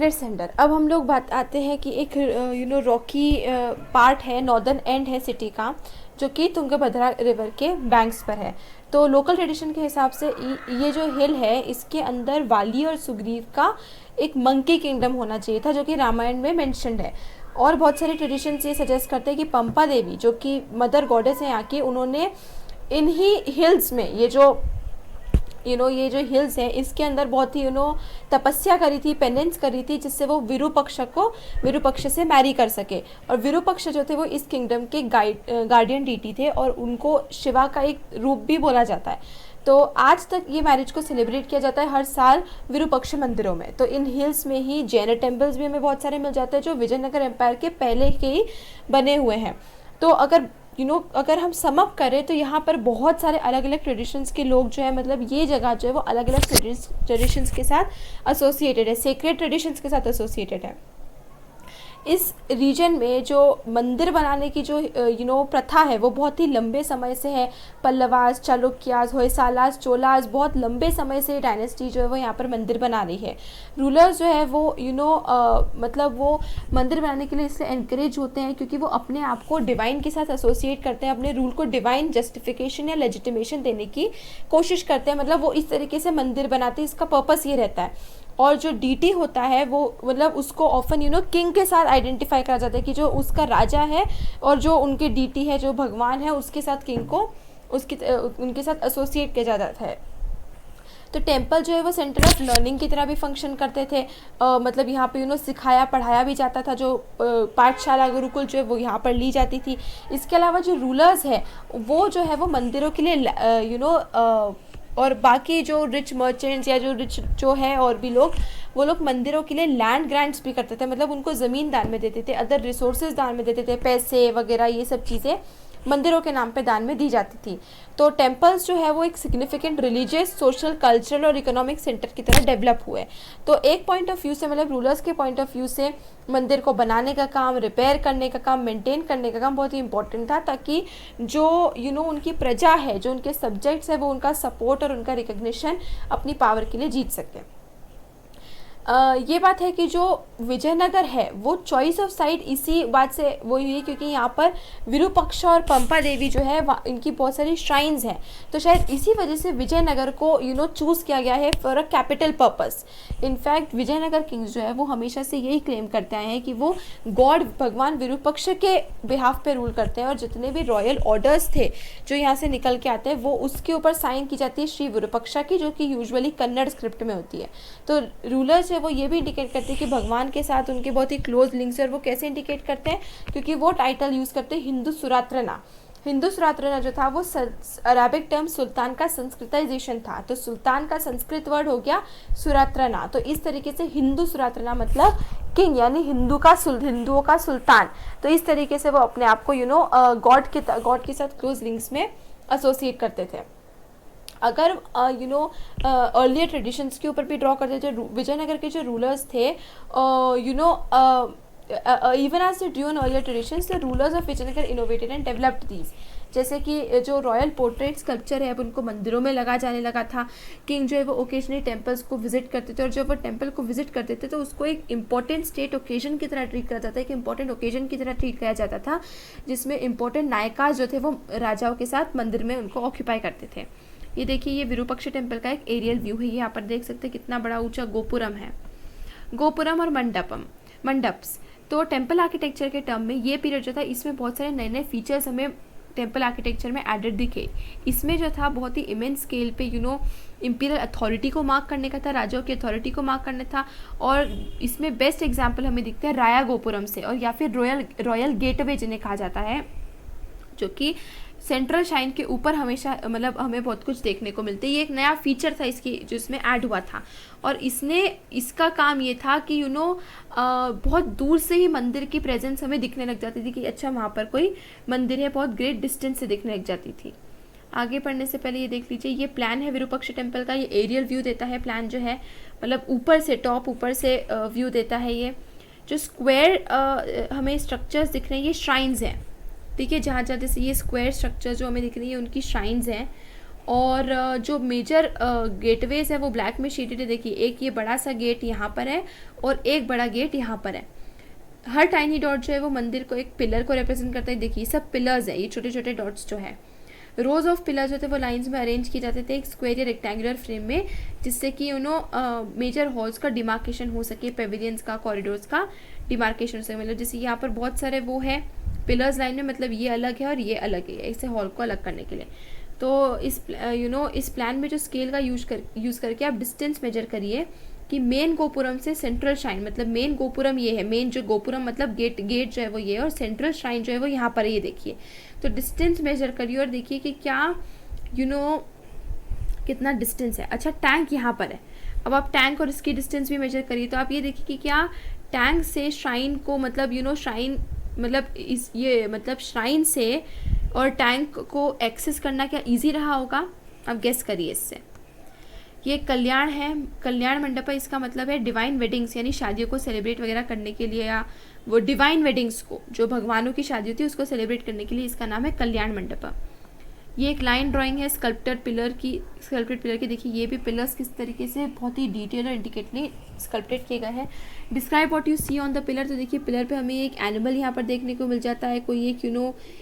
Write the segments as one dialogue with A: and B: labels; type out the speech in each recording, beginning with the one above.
A: Sacred centre. अब हम लोग बात आते हैं कि एक रॉकी पार्ट है, नॉर्दर्न एंड है सिटी का, जो कि तुंगभद्रा रिवर के बैंक्स पर है। तो लोकल ट्रेडिशन के हिसाब से ये जो हिल है, इसके अंदर वाली और सुग्रीव का एक मंकी किंगडम होना चाहिए था, जो कि रामायण में मेंशन्ड है। और बहुत सारे ट्रेडिशंस ये सजेस्ट करते हैं कि पंपा देवी, जो कि मदर गॉडेस हैं यहाँ की, उन्होंने इन्हीं हिल्स में ये जो हिल्स हैं, इसके अंदर बहुत ही तपस्या करी थी, पेनेंस करी थी, जिससे वो विरूपक्ष से मैरी कर सके। और विरूपक्ष जो थे वो इस किंगडम के गार्डियन डीटी थे, और उनको शिवा का एक रूप भी बोला जाता है। तो आज तक ये मैरिज को सेलिब्रेट किया जाता है हर साल विरूपक्ष मंदिरों में। तो इन हिल्स में ही जैन टेम्पल्स भी हमें बहुत सारे मिल जाते हैं, जो विजयनगर एम्पायर के पहले के ही बने हुए हैं। तो अगर हम सम अप करें तो यहाँ पर बहुत सारे अलग अलग ट्रेडिशंस के लोग जो है, मतलब ये जगह जो है वो अलग अलग ट्रेडिशंस के साथ एसोसिएटेड है, सेक्रेड ट्रेडिशंस के साथ एसोसिएटेड है। इस रीजन में जो मंदिर बनाने की जो प्रथा है, वो बहुत ही लंबे समय से है। पल्लवास, चालुक्यास, होयसालास, चोलास, बहुत लंबे समय से डायनेस्टी जो है वो यहाँ पर मंदिर बना रही है। रूलर्स जो है वो मतलब वो मंदिर बनाने के लिए इससे एनकरेज होते हैं, क्योंकि वो अपने आप को डिवाइन के साथ एसोसिएट करते हैं, अपने रूल को डिवाइन जस्टिफिकेशन या लेजिटिमेशन देने की कोशिश करते हैं। मतलब वो इस तरीके से मंदिर बनाते हैं, इसका पर्पस ये रहता है। और जो डीटी होता है वो मतलब उसको ऑफन किंग के साथ आइडेंटिफाई करा जाता है, कि जो उसका राजा है और जो उनके डीटी है, जो भगवान है, उसके साथ किंग को उनके साथ एसोसिएट किया जाता है। तो टेम्पल जो है वो सेंटर ऑफ लर्निंग की तरह भी फंक्शन करते थे। मतलब यहाँ पे सिखाया पढ़ाया भी जाता था, जो पाठशाला गुरुकुल जो है वो यहाँ पर ली जाती थी। इसके अलावा जो रूलर्स है वो जो है वो मंदिरों के लिए और बाकी जो रिच मर्चेंट्स या जो रिच जो है और भी लोग, वो लोग मंदिरों के लिए लैंड ग्रांट्स भी करते थे। मतलब उनको ज़मीन दान में देते थे, अदर रिसोर्सेज दान में देते थे, पैसे वगैरह ये सब चीज़ें मंदिरों के नाम पे दान में दी जाती थी। तो टेम्पल्स जो है वो एक सिग्निफिकेंट रिलीजियस, सोशल, कल्चरल और इकोनॉमिक सेंटर की तरह डेवलप हुए। तो एक पॉइंट ऑफ व्यू से, मतलब रूलर्स के पॉइंट ऑफ व्यू से, मंदिर को बनाने का काम, रिपेयर करने का काम, मेंटेन करने का काम बहुत ही इंपॉर्टेंट था, ताकि जो उनकी प्रजा है, जो उनके सब्जेक्ट्स है, वो उनका सपोर्ट और उनका रिकग्निशन अपनी पावर के लिए जीत सके। ये बात है कि जो विजयनगर है वो चॉइस ऑफ साइट इसी बात से वही हुई, क्योंकि यहाँ पर विरूपक्ष और पंपा देवी जो है इनकी बहुत सारी श्राइन्स हैं। तो शायद इसी वजह से विजयनगर को चूज़ किया गया है for a capital purpose. In fact Vijayanagara kings जो है वो हमेशा से यही क्लेम करते आए हैं कि वो गॉड भगवान विरूपक्ष के बिहाफ पे रूल करते हैं, और जितने भी रॉयल ऑर्डर्स थे जो यहाँ से निकल के आते हैं, वो उसके ऊपर साइन की जाती है श्री विरूपक्षा की, जो कि यूजुअली कन्नड़ स्क्रिप्ट में होती है। तो रूलर्स है वो ये भी इंडिकेट करते हैं कि भगवान के साथ उनके बहुत ही क्लोज लिंक्स है। और वो कैसे इंडिकेट करते हैं, क्योंकि वो टाइटल यूज़ करते हैं हिंदू सुरात्रना। हिंदू सुरात्रना जो था वो अरेबिक टर्म सुल्तान का संस्कृताइजेशन था। तो सुल्तान का संस्कृत वर्ड हो गया सुरात्रना। तो इस तरीके से हिंदू सुरात्रना मतलब किंग, यानी हिंदुओं का सुल्तान। तो इस तरीके से वो अपने आप को गॉड के साथ क्लोज लिंक्स में एसोसिएट करते थे। अगर अर्लियर ट्रेडिशंस के ऊपर भी ड्रॉ करते थे, विजयनगर के जो रूलर्स थे, even as due in earlier traditions, the rulers of Vijayanagara innovated and developed these. जैसे कि जो रॉयल पोर्ट्रेट स्कल्पचर है, अब उनको मंदिरों में लगा जाने लगा था। किंग जो है वो ओकेजनली टेम्पल्स को विजिट करते थे, और जब वो टेम्पल को विजिट करते थे तो उसको एक इंपॉर्टेंट स्टेट ओकेजन की तरह ट्रीट करा जाता है, एक इंपॉर्टेंट ओकेजन की तरह ट्रीट किया जाता था, जिसमें इंपॉर्टेंट नायकास जो थे वो राजाओं के साथ मंदिर में उनको ऑक्यूपाई करते थे। ये देखिए, ये विरूपक्ष टेम्पल का एक एरियल व्यू है। यहाँ पर देख सकते हैं कितना बड़ा ऊंचा गोपुरम है। गोपुरम और मंडप्स। तो टेम्पल आर्किटेक्चर के टर्म में ये पीरियड जो था, इसमें बहुत सारे नए नए फीचर्स हमें टेम्पल आर्किटेक्चर में एडेड दिखे। इसमें जो था बहुत ही इमेंस स्केल पे इंपीरियल अथॉरिटी को मार्क करने का था, राजाओं की अथॉरिटी को मार्क करना था। और इसमें बेस्ट एग्जाम्पल हमें दिखते हैं राया गोपुरम से, और या फिर रॉयल गेटवे जिन्हें कहा जाता है, जो कि सेंट्रल शाइन के ऊपर हमेशा मतलब हमें बहुत कुछ देखने को मिलते है। ये एक नया फीचर था इसकी जो इसमें ऐड हुआ था, और इसका काम ये था कि बहुत दूर से ही मंदिर की प्रेजेंस हमें दिखने लग जाती थी, कि अच्छा वहाँ पर कोई मंदिर है, बहुत ग्रेट डिस्टेंस से दिखने लग जाती थी। आगे पढ़ने से पहले ये देख लीजिए, ये प्लान है विरूपक्ष टेम्पल का। ये एरियल व्यू देता है प्लान जो है, मतलब ऊपर से व्यू देता है। ये जो स्क्वायर हमें स्ट्रक्चर्स दिख रहे हैं, ये श्राइन्स हैं। देखिए, जहाँ जहाँ जैसे ये स्क्वायर स्ट्रक्चर जो हमें दिख रही है उनकी श्राइन्स हैं। और जो मेजर गेटवेज है वो ब्लैक में शेडेड है। देखिए एक ये बड़ा सा गेट यहाँ पर है और एक बड़ा गेट यहाँ पर है। हर टाइनी डॉट जो है वो मंदिर को, एक पिलर को रिप्रेजेंट करता है। देखिए सब पिलर्स है, ये छोटे छोटे डॉट्स जो है। रोज ऑफ पिलर्स जो थे वो लाइंस में अरेंज किए जाते थे एक स्क्वायर या रेक्टेंगुलर फ्रेम में, जिससे कि मेजर हॉल्स का डिमार्केशन हो सके, पेविलियंस का, कॉरिडोर्स का डिमार्केशन हो सके। मतलब जैसे यहाँ पर बहुत सारे वो है पिलर्स लाइन में, मतलब ये अलग है और ये अलग है, इसे हॉल को अलग करने के लिए। तो इस इस प्लान में जो स्केल का यूज़ करके आप डिस्टेंस मेजर करिए कि मेन गोपुरम से सेंट्रल श्राइन, मतलब मेन गोपुरम ये है, मेन जो गोपुरम मतलब गेट जो है वो ये है, और सेंट्रल श्राइन जो है वो यहाँ पर है, ये देखिए। तो डिस्टेंस मेजर करिए और देखिए कि क्या कितना डिस्टेंस है। अच्छा टैंक यहाँ पर है, अब आप टैंक और इसकी डिस्टेंस भी मेजर करिए। तो आप ये देखिए कि क्या टैंक से श्राइन को, मतलब श्राइन मतलब इस ये मतलब श्राइन से और टैंक को एक्सेस करना क्या इजी रहा होगा? अब गेस करिए इससे। ये कल्याण है, कल्याण मंडप है, इसका मतलब है डिवाइन वेडिंग्स, यानी शादियों को सेलिब्रेट वगैरह करने के लिए, या वो डिवाइन वेडिंग्स को, जो भगवानों की शादी होती है उसको सेलिब्रेट करने के लिए इसका नाम है कल्याण मंडप। ये एक लाइन ड्राइंग है स्कल्प्टेड पिलर की। देखिए ये भी पिलर्स किस तरीके से बहुत ही डिटेल और इंडिकेटली स्कल्प्टेड किए गए हैं। Describe what you see on the pillar. तो देखिए पिलर पे हमें एक एनिमल यहाँ पर देखने को मिल जाता है, कोई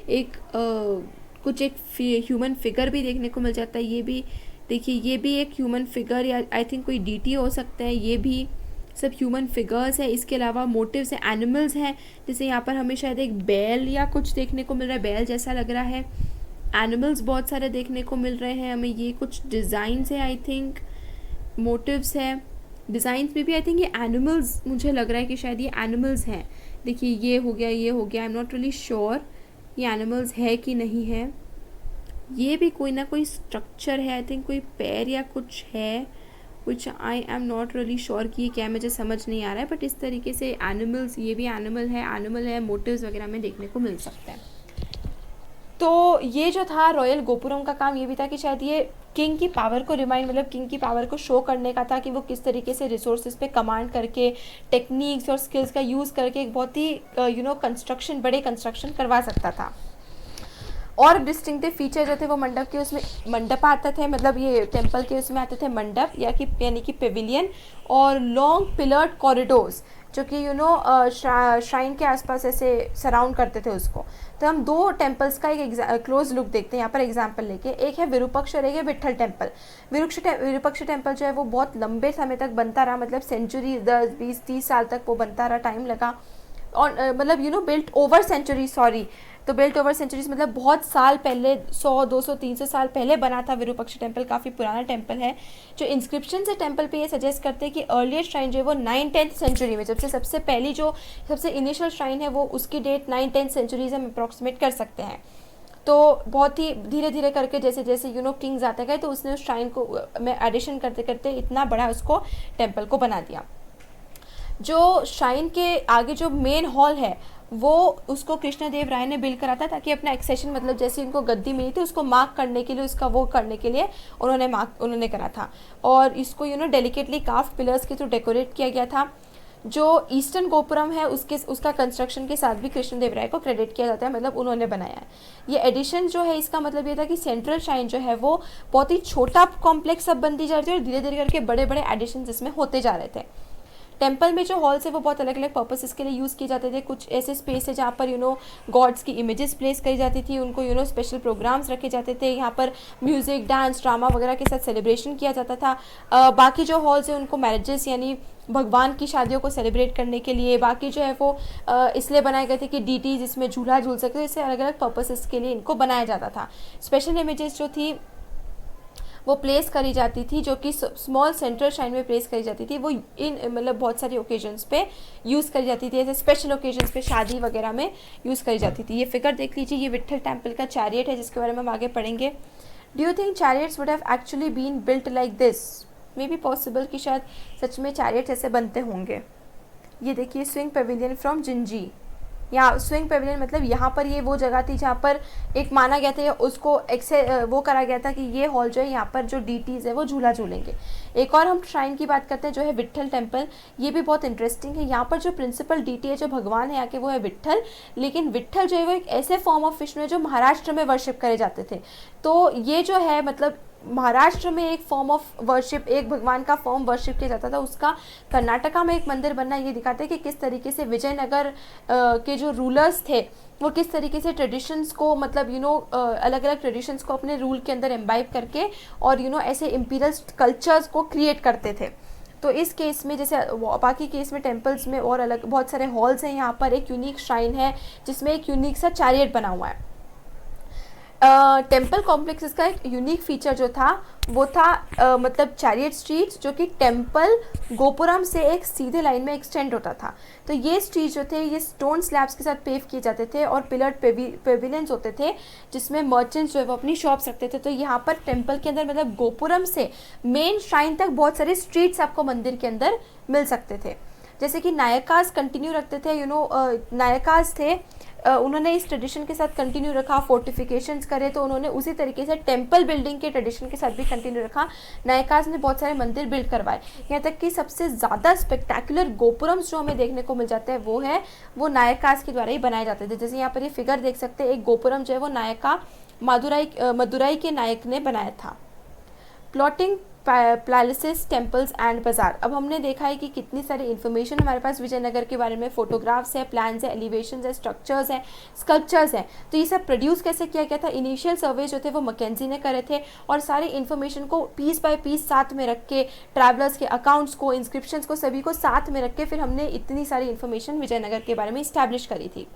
A: एक कुछ एक ह्यूमन फिगर भी देखने को मिल जाता है। ये भी देखिए, ये भी एक ह्यूमन फिगर, या आई थिंक कोई डीटी हो सकता है। ये भी सब ह्यूमन फिगर्स है। इसके अलावा मोटिव्स है, एनिमल्स हैं, जैसे यहाँ पर हमें शायद एक बैल या कुछ देखने को मिल रहा है, बैल जैसा लग रहा है। एनिमल्स बहुत सारे देखने को मिल रहे हैं हमें। ये कुछ डिज़ाइंस है, आई थिंक मोटिव्स है। डिज़ाइंस में भी आई थिंक ये एनिमल्स, मुझे लग रहा है कि शायद ये एनिमल्स हैं। देखिए ये हो गया, ये हो गया, I am not really sure ये एनिमल्स है कि नहीं है। ये भी कोई ना कोई स्ट्रक्चर है, आई थिंक कोई पैर या कुछ है, कुछ I am not really sure कि ये क्या है, मुझे समझ नहीं आ रहा है। बट इस तरीके से एनिमल्स, ये भी एनिमल है, मोटिव्स वगैरह में देखने को मिल सकता है। तो ये जो था रॉयल गोपुरम का काम, ये भी था कि शायद ये किंग की पावर को मतलब किंग की पावर को शो करने का था कि वो किस तरीके से रिसोर्सेज पे कमांड करके, टेक्निक्स और स्किल्स का यूज़ करके एक बहुत ही बड़े कंस्ट्रक्शन करवा सकता था। और डिस्टिंक्टिव फीचर जो थे वो मंडप के, उसमें मंडप आते थे, मतलब ये टेम्पल के उसमें आते थे मंडप यानी कि पेविलियन, और लॉन्ग पिलर्ड कॉरिडोर्स जो कि श्राइन के आसपास ऐसे सराउंड करते थे उसको। तो हम दो टेम्पल्स का एक क्लोज लुक देखते हैं यहाँ पर एग्जाम्पल लेके। एक है विरूपक्ष और एक है विट्ठल टेम्पल। विरूपक्ष टेम्पल जो है वो बहुत लंबे समय तक बनता रहा, मतलब सेंचुरी 10, 20, 30 साल तक वो बनता रहा, टाइम लगा। और मतलब बिल्ट ओवर सेंचुरीज, मतलब बहुत साल पहले, 100, 200, 300 साल पहले बना था विरूपक्ष टेम्पल। काफ़ी पुराना टेम्पल है। जो इंस्क्रिप्शन है टेम्पल पे ये सजेस्ट करते हैं कि अर्लियर श्राइन जो है वो 9th-10th सेंचुरी में, सबसे पहली जो सबसे इनिशियल श्राइन है वो उसकी डेट 9th-10th सेंचुरीज हम अप्रॉक्सीमेट कर सकते हैं। तो बहुत ही धीरे धीरे करके जैसे जैसे किंग्स आते गए तो उसने उस श्राइन को में एडिशन करते करते इतना बड़ा उसको टेम्पल को बना दिया। जो श्राइन के आगे जो मेन हॉल है वो उसको कृष्णदेव राय ने बिल्ड करा था, ताकि अपना एक्सेशन, मतलब जैसे उनको गद्दी मिली थी उसको मार्क करने के लिए, उसका वो करने के लिए उन्होंने करा था। और इसको डेलिकेटली काफ्ट पिलर्स के थ्रू डेकोरेट किया गया था। जो ईस्टर्न गोपुरम है उसका कंस्ट्रक्शन के साथ भी कृष्णदेव राय को क्रेडिट किया जाता है, मतलब उन्होंने बनाया है। ये एडिशन जो है इसका मतलब ये था कि सेंट्रल श्राइन जो है वो बहुत ही छोटा कॉम्प्लेक्स अब बनती जा रही थी और धीरे धीरे करके बड़े बड़े एडिशन इसमें होते जा रहे थे। टेम्पल में जो हॉल्स है वो बहुत अलग अलग पर्पसेस के लिए यूज़ किए जाते थे। कुछ ऐसे स्पेस है जहाँ पर गॉड्स की इमेजेस प्लेस करी जाती थी, उनको स्पेशल प्रोग्राम्स रखे जाते थे। यहाँ पर म्यूज़िक, डांस, ड्रामा वगैरह के साथ सेलिब्रेशन किया जाता था। बाकी जो हॉल्स है उनको मैरिजेस यानी भगवान की शादियों को सेलिब्रेट करने के लिए, बाकी जो है वो इसलिए बनाए गए थे कि डीटीज इसमें झूला झूल सके, इससे अलग अलग पर्पसेस के लिए इनको बनाया जाता था। स्पेशल इमेजेस जो थी वो प्लेस करी जाती थी, जो कि स्मॉल सेंट्रल श्राइन में प्लेस करी जाती थी। वो मतलब बहुत सारी ओकेजन्स पे यूज़ करी जाती थी, ऐसे स्पेशल ओकेजन्स पे, शादी वगैरह में यूज़ करी जाती थी। ये फिगर देख लीजिए, ये विट्ठल टेम्पल का चैरियट है जिसके बारे में हम आगे पढ़ेंगे। Do you think chariots would have actually been built like this? Maybe possible कि शायद सच में चैरियट्स ऐसे बनते होंगे। ये देखिए स्विंग पेविलियन फ्रॉम जिंजी। यहाँ स्विंग पेविलियन मतलब यहाँ पर ये वो जगह थी जहाँ पर एक माना गया था, उसको वो करा गया था कि ये हॉल जो है यहाँ पर जो डीटीज है वो झूला झूलेंगे। एक और हम श्राइन की बात करते हैं जो है विट्ठल टेम्पल। ये भी बहुत इंटरेस्टिंग है। यहाँ पर जो प्रिंसिपल डीटी है, जो भगवान है यहाँ के, वो है विट्ठल। लेकिन विट्ठल जो है वो एक ऐसे फॉर्म ऑफ विष्णु है जो महाराष्ट्र में वर्शिप करे जाते थे। तो ये जो है मतलब महाराष्ट्र में एक फॉर्म ऑफ वर्शिप, एक भगवान का फॉर्म वर्शिप किया जाता था, उसका कर्नाटका में एक मंदिर बनना ये दिखाते हैं कि किस तरीके से विजयनगर के जो रूलर्स थे वो किस तरीके से ट्रेडिशंस को मतलब अलग अलग ट्रेडिशंस को अपने रूल के अंदर एम्बाइब करके और ऐसे इम्पीरियल कल्चर्स को क्रिएट करते थे। तो इस केस में जैसे बाकी केस में टेम्पल्स में और अलग बहुत सारे हॉल्स हैं, यहाँ पर एक यूनिक श्राइन है जिसमें एक यूनिक सा चैरियट बना हुआ है। टेम्पल कॉम्प्लेक्सेस का एक यूनिक फीचर जो था वो था मतलब चैरियट स्ट्रीट्स, जो कि टेम्पल गोपुरम से एक सीधे लाइन में एक्सटेंड होता था। तो ये स्ट्रीट जो थे ये स्टोन स्लैब्स के साथ पेव किए जाते थे और पिलर्ड पेविलियंस होते थे जिसमें मर्चेंट्स जो है वो अपनी शॉप्स रखते थे। तो यहाँ पर टेम्पल के अंदर मतलब गोपुरम से मेन श्राइन तक बहुत सारे स्ट्रीट्स आपको मंदिर के अंदर मिल सकते थे। जैसे कि नायकास कंटिन्यू रखते थे, नायकास थे, उन्होंने इस ट्रेडिशन के साथ कंटिन्यू रखा, फोर्टिफिकेशंस करे तो उन्होंने उसी तरीके से टेम्पल बिल्डिंग के ट्रेडिशन के साथ भी कंटिन्यू रखा। नायकास ने बहुत सारे मंदिर बिल्ड करवाए, यहाँ तक कि सबसे ज़्यादा स्पेक्टैकुलर गोपुरम्स जो हमें देखने को मिल जाते हैं वो नायकास के द्वारा ही बनाए जाते थे। जैसे यहाँ पर ये फिगर देख सकते हैं, एक गोपुरम जो है वो नायका मदुराई के नायक ने बनाया था। प्लॉटिंग पैलेसेस, टेम्पल्स एंड बाजार। अब हमने देखा है कि कितनी सारी इन्फॉर्मेशन हमारे पास विजयनगर के बारे में, फोटोग्राफ्स है, प्लान्स है, एलिवेशंस है, स्ट्रक्चर्स हैं, स्कल्पचर्स हैं। तो ये सब प्रोड्यूस कैसे किया गया था? इनिशियल सर्वे जो थे वो मैकेंजी ने करे थे और सारी इन्फॉर्मेशन को पीस बाय पीस साथ में रख के, ट्रैवलर्स के अकाउंट्स को, इंस्क्रिप्शंस को, सभी को साथ में रख के फिर हमने इतनी सारी इन्फॉर्मेशन विजयनगर के बारे में इस्टेब्लिश करी थी।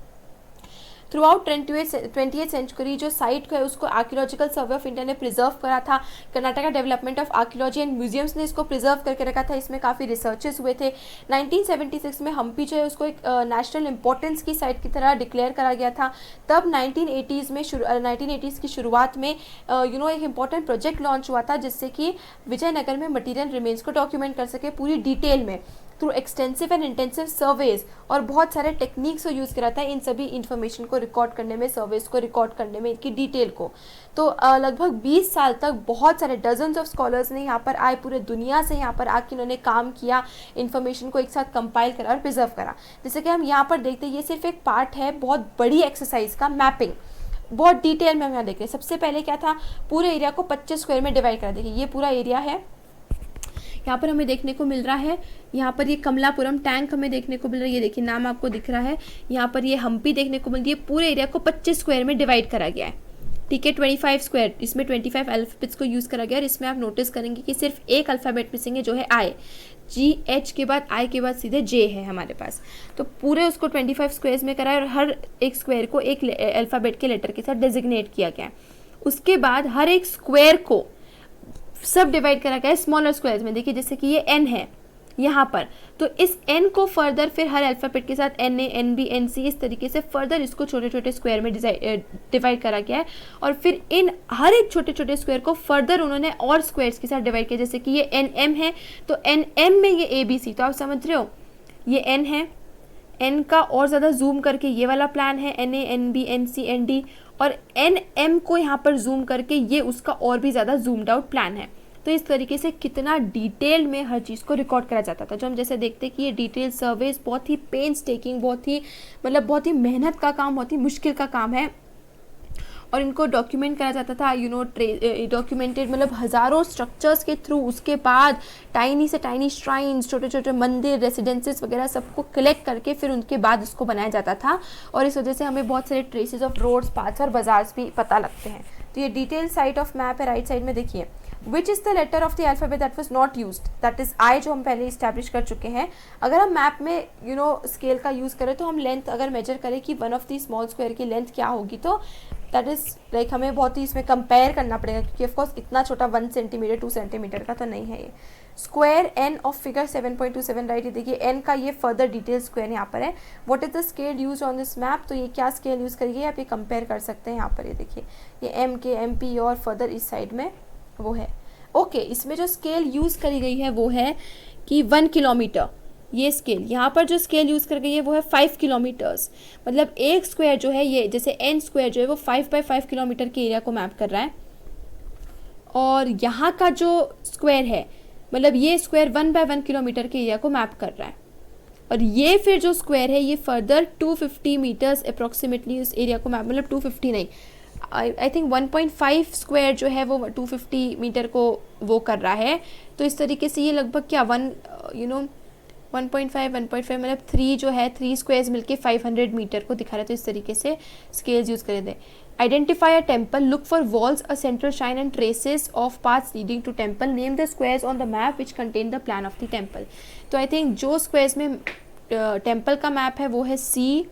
A: थ्रू आउट 20th सेंचुरी जो साइट है उसको आर्कियोलॉजिकल सर्वे ऑफ इंडिया ने प्रिजर्व करा था। Karnataka development of archaeology and museums ने इसको प्रिजर्व करके रखा था। इसमें काफ़ी रिसर्चेस हुए थे। 1976 में हम्पी जो है उसको एक नेशनल इंपॉर्टेंस की साइट की तरह डिक्लेयर करा गया था। तब 1980s की शुरुआत में एक इंपॉर्टेंट प्रोजेक्ट लॉन्च हुआ था जिससे कि विजयनगर में मटीरियल रिमेन्स को डॉक्यूमेंट कर सके पूरी डिटेल में through extensive and intensive surveys, और बहुत सारे टेक्निक्स को यूज़ करा था इन सभी इन्फॉर्मेशन को रिकॉर्ड करने में, सर्वेज को रिकॉर्ड करने में, इनकी डिटेल को। तो लगभग 20 साल तक बहुत सारे डजन्स ऑफ स्कॉलर्स ने यहाँ पर आए, पूरे दुनिया से यहाँ पर आके उन्होंने काम किया, इन्फॉर्मेशन को एक साथ कंपाइल करा और प्रिजर्व करा। जैसे कि हम यहाँ पर देखते हैं, ये सिर्फ एक पार्ट है बहुत बड़ी एक्सरसाइज का, मैपिंग बहुत डिटेल में हम यहाँ देख रहे हैं। सबसे पहले क्या था, पूरे एरिया को 25 स्क्वायर में डिवाइड करा। देखिए ये पूरा एरिया है, यहाँ पर हमें देखने को मिल रहा है, यहाँ पर ये कमलापुरम टैंक हमें देखने को मिल रहा है, ये देखिए नाम आपको दिख रहा है। यहाँ पर ये हम्पी देखने को मिल रही है। पूरे एरिया को 25 स्क्वायर में डिवाइड करा गया है, ठीक है। 25 स्क्वायर, इसमें 25 अल्फ़ाबेट्स को यूज़ करा गया। और इसमें आप नोटिस करेंगे कि सिर्फ एक अल्फ़ाबेट मिसिंग है जो है आई, GH के बाद आई के बाद सीधे J है हमारे पास। तो पूरे उसको 25 स्क्वायर्स में करा है और हर एक स्क्वायर को एक अल्फ़ाबेट के लेटर के साथ डेजिग्नेट किया गया है। उसके बाद हर एक स्क्वायर को सब डिवाइड करा गया है स्मॉलर स्क्वायर्स में। देखिए जैसे कि ये N है यहाँ पर, तो इस N को फर्दर फिर हर अल्फ़ाबेट के साथ NA, NB, NC इस तरीके से फर्दर इसको छोटे छोटे स्क्वायर में डिवाइड करा गया है। और फिर इन हर एक छोटे छोटे स्क्वायर को फर्दर उन्होंने और स्क्वायर्स के साथ डिवाइड किया। जैसे कि ये NM है तो NM में ये ABC, तो आप समझ रहे हो ये N है, N का और ज़्यादा जूम करके ये वाला प्लान है, NA, NB, NC, ND, और NM को यहाँ पर जूम करके ये उसका और भी ज़्यादा जूम्ड आउट प्लान है। तो इस तरीके से कितना डिटेल में हर चीज़ को रिकॉर्ड करा जाता था। जो हम जैसे देखते हैं कि ये डिटेल सर्वेज बहुत ही पेन्स टेकिंग, बहुत ही मेहनत का काम, बहुत ही मुश्किल का काम है और इनको डॉक्यूमेंट करा जाता था, डॉक्यूमेंटेड मतलब हज़ारों स्ट्रक्चर्स के थ्रू। उसके बाद टाइनी से टाइनी श्राइन्स, छोटे छोटे मंदिर, रेसिडेंसेस वगैरह सबको कलेक्ट करके फिर उनके बाद उसको बनाया जाता था। और इस वजह से हमें बहुत सारे ट्रेसेस ऑफ रोड्स, पाथ्स और बाजार्स भी पता लगते हैं। तो ये डिटेल साइट ऑफ मैप है, राइट साइड में देखिए। Which is the letter of the alphabet that was not used, that is I, जो हम पहले इस्टेब्लिश कर चुके हैं। अगर हम मैप में स्केल का यूज़ करें तो हम लेंथ अगर मेजर करें कि one of the small square की लेंथ क्या होगी, तो दैट इज़ लाइक हमें बहुत ही इसमें कंपेयर करना पड़ेगा क्योंकि ऑफकोर्स इतना छोटा 1 सेंटीमीटर 2 सेंटीमीटर का तो नहीं है ये। Square N of figure 7.27, right. ये देखिए एन का ये फर्दर डिटेल स्क्वायर यहाँ पर है। What is the scale use on this map, तो ये क्या स्केल यूज़ करिए आप ये कंपेयर कर सकते हैं। यहाँ पर ये देखिए ये MK MP और फर्दर इस साइड में वो है। ओके, इसमें जो स्केल यूज़ करी गई है वो है कि 1 किलोमीटर। ये स्केल यहाँ पर जो स्केल यूज़ कर गई है वो है 5 किलोमीटर्स। मतलब एक स्क्वायर जो है ये, जैसे N स्क्वायर जो है वो 5 × 5 किलोमीटर के एरिया को मैप कर रहा है। और यहाँ का जो स्क्वायर है मतलब ये स्क्वायर 1 × 1 किलोमीटर के एरिया को मैप कर रहा है। और ये फिर जो स्क्वायर है ये फर्दर 250 मीटर्स अप्रॉक्सीमेटली उस एरिया को मैप, मतलब 250 नहीं, आई थिंक 1.5 स्क्वायर जो है वो 250 मीटर को वो कर रहा है। तो इस तरीके से ये लगभग क्या 1.5 मतलब 3 जो है 3 स्क्वायर्स मिलके 500 मीटर को दिखा रहे। तो इस तरीके से स्केल्स यूज़ करे थे। Identify a temple, look for walls, a central shrine and traces of paths leading to temple, name the squares on the map which contain the plan of the temple. तो I think जो squares में temple का map है वो है C,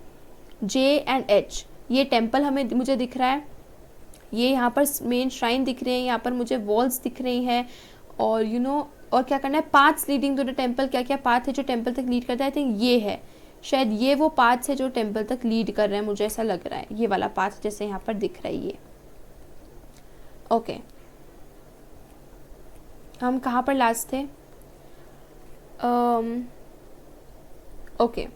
A: J and H। ये temple मुझे दिख रहा है, ये यहाँ पर मेन श्राइन दिख रहे हैं, यहाँ पर मुझे वॉल्स दिख रही हैं, और और क्या करना है, paths leading to the temple, क्या क्या पाथ है जो टेम्पल तक लीड करता है। आई थिंक ये है, शायद ये वो पाथ है जो टेम्पल तक लीड कर रहे हैं, मुझे ऐसा लग रहा है, ये वाला पाथ जैसे यहाँ पर दिख रहा है ये। ओके, हम कहाँ पर लास्ट थे? ओके,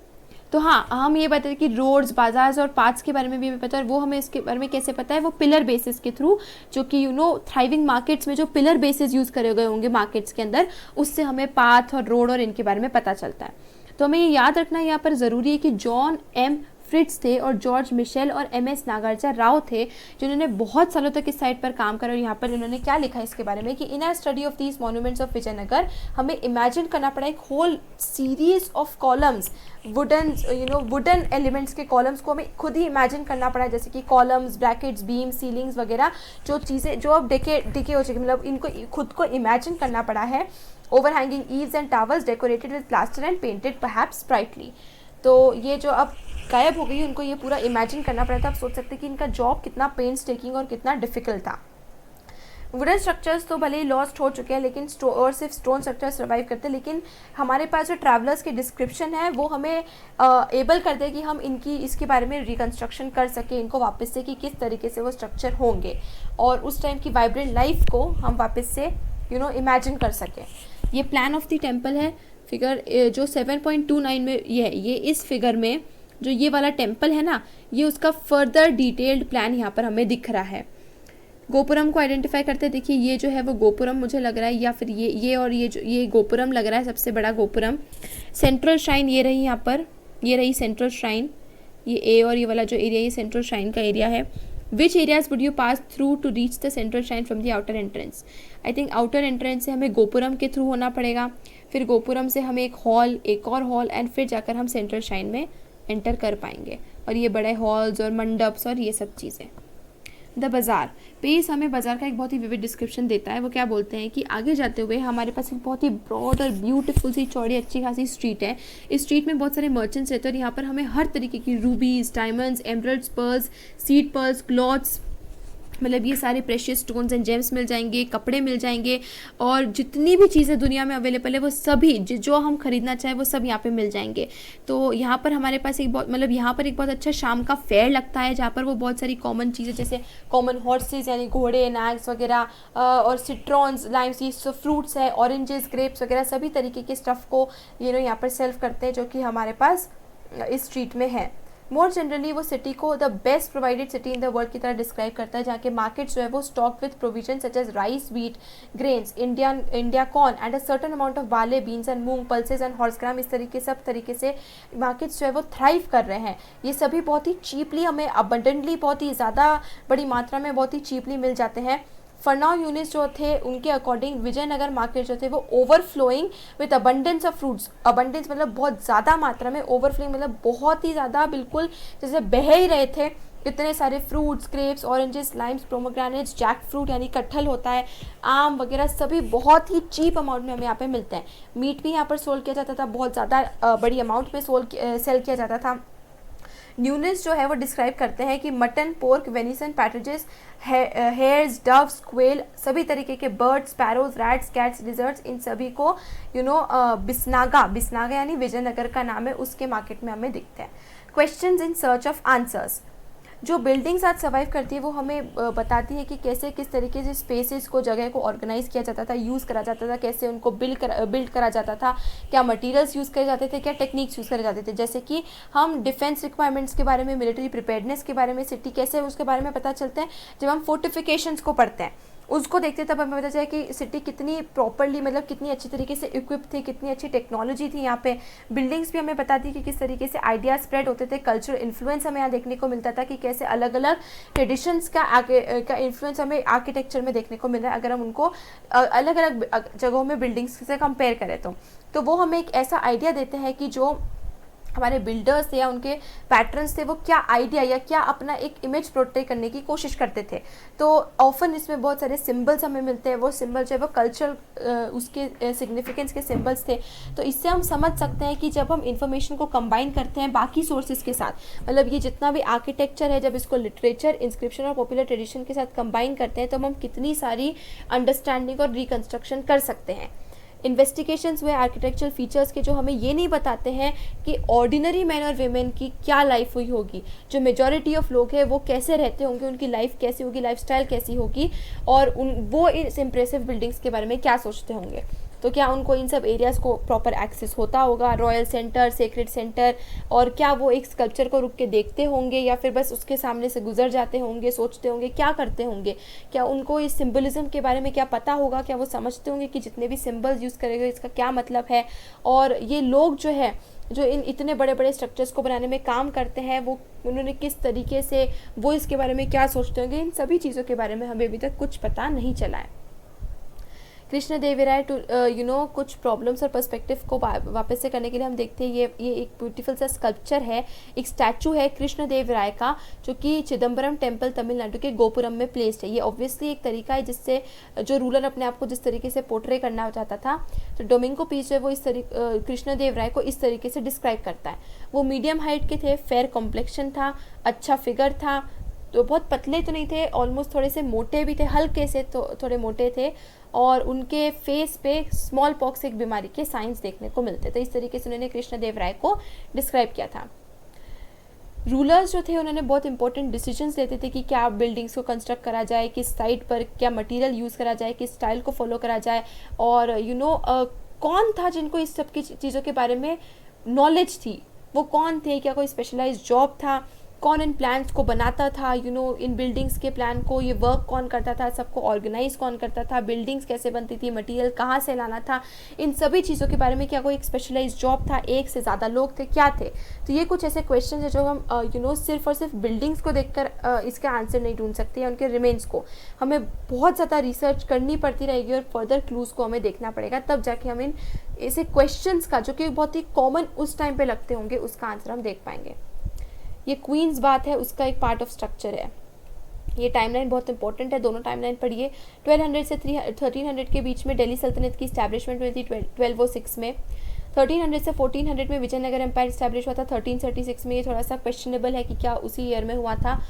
A: तो हाँ, हम ये बताते कि रोड्स, बाजार्स और पाथ्स के बारे में भी हमें पता है। और वो हमें इसके बारे में कैसे पता है? वो पिलर बेसिस के थ्रू, जो कि थ्राइविंग मार्केट्स में जो पिलर बेसिस यूज़ करे गए होंगे मार्केट्स के अंदर, उससे हमें पाथ और रोड और इनके बारे में पता चलता है। तो हमें ये याद रखना यहाँ पर ज़रूरी है कि जॉन एम फ्रिट्ज थे और जॉर्ज मिशेल और MS नागार्जुन राव थे, जिन्होंने बहुत सालों तक इस साइट पर काम करा। और यहाँ पर इन्होंने क्या लिखा है इसके बारे में कि in our study of these monuments of Vijayanagara, हमें इमेजिन करना पड़ा एक whole series of columns, wooden elements के कॉलम्स को हमें खुद ही इमेजिन करना पड़ा है, जैसे कि कॉलम्स, ब्रैकेट्स, बीम, सीलिंग्स वगैरह, जो चीज़ें जो अब डिके हो चुकी, मतलब इनको खुद को इमेजिन करना पड़ा है। Overhanging eaves and towers decorated with plaster and painted perhaps brightly. तो ये जो अब गायब हो गई, उनको ये पूरा इमेजिन करना पड़ा था। आप सोच सकते हैं कि इनका जॉब कितना पेंसटेकिंग और कितना डिफिकल्ट था। वुडन स्ट्रक्चर्स तो भले ही लॉस्ट हो चुके हैं, लेकिन और सिर्फ स्टोन स्ट्रक्चर्स सर्वाइव करते हैं। लेकिन हमारे पास जो ट्रैवलर्स के डिस्क्रिप्शन है वो हमें एबल करते हैं कि हम इसके बारे में रिकन्स्ट्रक्शन कर सकें, इनको वापस से, कि किस तरीके से वो स्ट्रक्चर होंगे, और उस टाइम की वाइब्रेंट लाइफ को हम वापस से इमेजिन कर सकें। ये प्लान ऑफ द टेम्पल है, फिगर जो 7.29 में ये इस फिगर में जो ये वाला टेम्पल है ना, ये उसका फर्दर डिटेल्ड प्लान यहाँ पर हमें दिख रहा है। गोपुरम को आइडेंटिफाई करते हैं। देखिए ये जो है वो गोपुरम मुझे लग रहा है, या फिर ये गोपुरम लग रहा है, सबसे बड़ा गोपुरम। सेंट्रल श्राइन ये रही, यहाँ पर ये रही सेंट्रल श्राइन, ये ए और ये वाला जो एरिया, ये सेंट्रल श्राइन का एरिया है। Which areas would you pass through to reach the central shrine from the outer entrance? I think outer entrance से हमें गोपुरम के थ्रू होना पड़ेगा, फिर गोपुरम से हमें एक और हॉल, एंड फिर जाकर हम सेंट्रल श्राइन में एंटर कर पाएंगे। और ये बड़े हॉल्स और मंडप्स और ये सब चीज़ें। द बाज़ार, पेस हमें बाज़ार का एक बहुत ही विविड डिस्क्रिप्शन देता है। वो क्या बोलते हैं कि आगे जाते हुए हमारे पास एक बहुत ही ब्रॉड और ब्यूटीफुल सी चौड़ी अच्छी खासी स्ट्रीट है। इस स्ट्रीट में बहुत सारे मर्चेंट्स रहते हैं, और यहाँ पर हमें हर तरीके की rubies, diamonds, emeralds, pearls, seed pearls, clothes, मतलब ये सारे प्रेशियस स्टोन्स एंड जेम्स मिल जाएंगे, कपड़े मिल जाएंगे, और जितनी भी चीज़ें दुनिया में अवेलेबल है वो सभी जो हम खरीदना चाहें वो सब यहाँ पे मिल जाएंगे। तो यहाँ पर हमारे पास यहाँ पर एक बहुत अच्छा शाम का फेयर लगता है, जहाँ पर वो बहुत सारी कॉमन चीज़ें, जैसे कॉमन हॉर्सेज यानी घोड़े, नैग्स वगैरह, और सिट्रॉन्स, लाइम्स, ये फ्रूट्स है, ऑरेंजेस, ग्रेप्स वगैरह, सभी तरीके के स्टफ़ को यहाँ पर सेल्फ करते हैं, जो कि हमारे पास इस स्ट्रीट में है। मोर जनरली वो सिटी को the best provided city in the world की तरह डिस्क्राइब करता है, जहाँ के मार्केट जो है वो stock with provision such as rice, wheat, grains, India corn and a certain amount of barley, beans and moong, pulses and horse gram. इस तरीके सब तरीके से मार्केट्स जो है वो थ्राइव कर रहे हैं। ये सभी बहुत ही चीपली, हमें अबंडेंटली, बहुत ही ज़्यादा बड़ी मात्रा में बहुत ही चीपली मिल जाते हैं। फरनाव यूनिट्स जो थे उनके अकॉर्डिंग विजयनगर मार्केट जो थे वो overflowing with abundance of fruits. Abundance मतलब बहुत ज़्यादा मात्रा में, ओवरफ्लोइंग मतलब बहुत ही ज़्यादा, बिल्कुल जैसे बह ही रहे थे इतने सारे fruits, grapes, oranges, limes, pomegranates, jackfruit यानी कटहल होता है, आम वगैरह, सभी बहुत ही चीप अमाउंट में हमें यहाँ पे मिलते हैं। मीट भी यहाँ पर सोल्ड किया जाता था, बहुत ज़्यादा बड़ी अमाउंट में सेल किया जाता था। न्यूनेस जो है वो डिस्क्राइब करते हैं कि mutton, pork, venison, partridges, hares, doves, quail, सभी तरीके के birds, sparrows, rats, cats, lizards, इन सभी को बिस्नागा यानी विजयनगर का नाम है, उसके मार्केट में हमें दिखते हैं। Questions in search of answers, जो बिल्डिंग्स आज सर्वाइव करती है वो हमें बताती है कि कैसे किस तरीके से स्पेसेस को, जगह को ऑर्गेनाइज किया जाता था, यूज़ करा जाता था, कैसे उनको बिल्ड करा जाता था, क्या मटेरियल्स यूज़ करे जाते थे, क्या टेक्निक्स यूज़ करे जाते थे। जैसे कि हम डिफेंस रिक्वायरमेंट्स के बारे में, मिलिट्री प्रिपेयर्डनेस के बारे में, सिटी कैसे उसके बारे में पता चलते हैं जब हम फोर्टिफिकेशंस को पढ़ते हैं। उसको देखते तब हमें पता चला कि सिटी कितनी प्रॉपरली, मतलब कितनी अच्छी तरीके से इक्विप थी, कितनी अच्छी टेक्नोलॉजी थी यहाँ पे। बिल्डिंग्स भी हमें बताती कि किस तरीके से आइडिया स्प्रेड होते थे, कल्चरल इन्फ्लुएंस हमें यहाँ देखने को मिलता था कि कैसे अलग अलग ट्रेडिशंस का इन्फ्लुएंस हमें आर्किटेक्चर में देखने को मिल रहा है अगर हम उनको अलग अलग जगहों में बिल्डिंग्स से कंपेयर करें तो वो हमें एक ऐसा आइडिया देते हैं कि जो हमारे बिल्डर्स थे या उनके पैटर्न्स थे वो क्या आइडिया या क्या अपना एक इमेज प्रोटेक्ट करने की कोशिश करते थे। तो ऑफन इसमें बहुत सारे सिंबल्स हमें मिलते हैं, वो सिंबल जो है वो कल्चर उसके सिग्निफिकेंस के सिंबल्स थे। तो इससे हम समझ सकते हैं कि जब हम इंफॉर्मेशन को कंबाइन करते हैं बाकी सोर्सेज के साथ, मतलब ये जितना भी आर्किटेक्चर है, जब इसको लिटरेचर, इंस्क्रिप्शन और पॉपुलर ट्रेडिशन के साथ कंबाइन करते हैं तो हम कितनी सारी अंडरस्टैंडिंग और रिकंस्ट्रक्शन कर सकते हैं। इन्वेस्टिगेशंस हुए आर्किटेक्चरल फीचर्स के जो हमें ये नहीं बताते हैं कि ऑर्डिनरी मैन और वीमेन की क्या लाइफ हुई होगी, जो मेजॉरिटी ऑफ लोग हैं वो कैसे रहते होंगे, उनकी लाइफ कैसी होगी, लाइफस्टाइल कैसी होगी, और वो इस इम्प्रेसिव बिल्डिंग्स के बारे में क्या सोचते होंगे। तो क्या उनको इन सब एरियाज़ को प्रॉपर एक्सेस होता होगा, रॉयल सेंटर, सेक्रेड सेंटर, और क्या वो एक स्कल्पचर को रुक के देखते होंगे या फिर बस उसके सामने से गुजर जाते होंगे, सोचते होंगे, क्या करते होंगे, क्या उनको इस सिंबलिज्म के बारे में क्या पता होगा, क्या वो समझते होंगे कि जितने भी सिंबल्स यूज़ करेंगे इसका क्या मतलब है। और ये लोग जो है जो इन इतने बड़े बड़े स्ट्रक्चर्स को बनाने में काम करते हैं, वो उन्होंने किस तरीके से, वो इसके बारे में क्या सोचते होंगे, इन सभी चीज़ों के बारे में हमें अभी तक कुछ पता नहीं चला है। कृष्णदेवराय टू कुछ प्रॉब्लम्स और पर्सपेक्टिव को वापस से करने के लिए हम देखते हैं ये एक ब्यूटीफुल सा स्कल्पचर है, एक स्टैचू है कृष्णदेवराय का, जो कि चिदम्बरम टेम्पल तमिलनाडु के गोपुरम में प्लेस्ड है। ये ऑब्वियसली एक तरीका है जिससे जो रूलर अपने आप को जिस तरीके से पोर्ट्रे करना चाहता था, तो डोमिंगो पीस जो है वो इस तरीके कृष्णदेवराय को इस तरीके से डिस्क्राइब करता है। वो मीडियम हाइट के थे, फेयर कॉम्प्लेक्शन था, अच्छा फिगर था, तो बहुत पतले तो नहीं थे, ऑलमोस्ट थोड़े से मोटे भी थे, हल्के से तो थोड़े मोटे थे, और उनके फेस पे स्मॉल पॉक्स एक बीमारी के साइंस देखने को मिलते थे। इस तरीके से उन्होंने कृष्णदेवराय को डिस्क्राइब किया था। रूलर्स जो थे उन्होंने बहुत इंपॉर्टेंट डिसीजंस लेते थे कि क्या बिल्डिंग्स को कंस्ट्रक्ट करा जाए, किस साइट पर क्या मटेरियल यूज़ करा जाए, किस स्टाइल को फॉलो करा जाए, और कौन था जिनको इस सब की चीज़ों के बारे में नॉलेज थी, वो कौन थे, क्या कोई स्पेशलाइज्ड जॉब था, कौन इन प्लान्स को बनाता था, इन बिल्डिंग्स के प्लान को ये वर्क कौन करता था, सबको ऑर्गेनाइज कौन करता था, बिल्डिंग्स कैसे बनती थी, मटेरियल कहाँ से लाना था, इन सभी चीज़ों के बारे में क्या कोई एक स्पेशलाइज्ड जॉब था, एक से ज़्यादा लोग थे, क्या थे। तो ये कुछ ऐसे क्वेश्चन है जो हम सिर्फ और सिर्फ बिल्डिंग्स को देखकर इसका आंसर नहीं ढूंढ सकते हैं, उनके रिमेन्स को हमें बहुत ज़्यादा रिसर्च करनी पड़ती रहेगी और फर्दर क्लूज़ को हमें देखना पड़ेगा, तब जाके हम इन ऐसे क्वेश्चंस का जो कि बहुत ही कॉमन उस टाइम पे लगते होंगे उसका आंसर हम देख पाएंगे। ये क्वींस बात है, उसका एक पार्ट ऑफ स्ट्रक्चर है। ये टाइमलाइन बहुत इंपॉर्टेंट है, दोनों टाइमलाइन पढ़िए। 1200 से 1300 के बीच में दिल्ली सल्तनत की इस्टेब्लिशमेंट हुई थी 1206 में। 1300 से 1400 में विजयनगर एम्पायर इस्टेब्लिश हुआ था 1336 में। ये थोड़ा सा क्वेश्चनेबल है कि क्या उसी ईयर में हुआ था।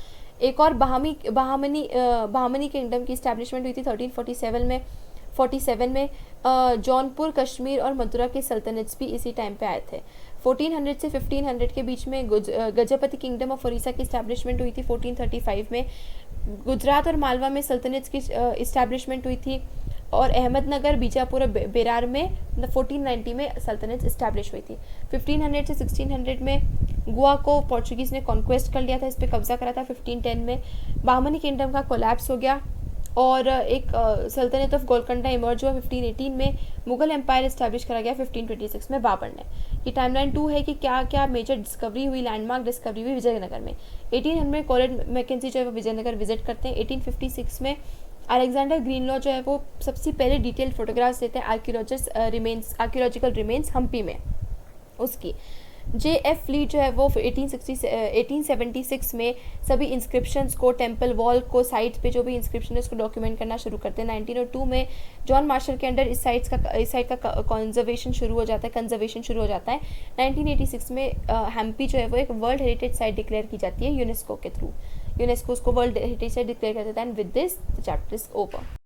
A: एक और बहामनी किंगडम की इस्टेब्लिशमेंट हुई थी 1347 में। जौनपुर, कश्मीर और मथुरा के सल्तनट्स भी इसी टाइम पे आए थे। 1400 से 1500 के बीच में गजपति किंगडम ऑफ ओडिशा की इस्टेब्लिशमेंट हुई थी 1435 में। गुजरात और मालवा में सल्तनट्स की इस्टेब्लिशमेंट हुई थी, और अहमदनगर, बीजापुर और बेरार में 1490 में सल्तनत इस्टेब्लिश हुई थी। 1500 से 1600 में गोवा को पोर्चुगीज़ ने कॉन्क्वेस्ट कर लिया था, इस पर कब्जा करा था। 1510 में बहामनी किंगडम का कोलैप्स हो गया और एक सल्तनत ऑफ गोलकंडा इमर्ज हुआ 1518 में। मुगल एम्पायर इस्टेब्लिश करा गया 1526 में बाबर ने। ये टाइमलाइन 2 है कि क्या क्या मेजर डिस्कवरी हुई, लैंडमार्क डिस्कवरी हुई विजयनगर में। 1800 में कॉलेज मैकेंजी जो है वो विजयनगर विजिट करते हैं। 1856 में अलेक्जेंडर ग्रीनलॉ जो है वो सबसे पहले डिटेल फोटोग्राफ्स देते हैं आर्कियोलॉजिकल रिमेन्स हम्पी में उसकी। JF लीड जो है वो 1876 में सभी इंस्क्रिप्शंस को, टेम्पल वॉल को, साइट्स पे जो भी इंस्क्रिप्शन है उसको डॉक्यूमेंट करना शुरू करते हैं। 1902 में जॉन मार्शल के अंडर इस साइट का कंजर्वेशन शुरू हो जाता है। 1986 में हम्पी जो है वो एक वर्ल्ड हेरिटेज साइट डिक्लेयर की जाती है यूनेस्को के थ्रू। यूनेस्को उसको वर्ल्ड हेरिटेज साइट डिक्लेयर कर देता है। And with this the chapter is over.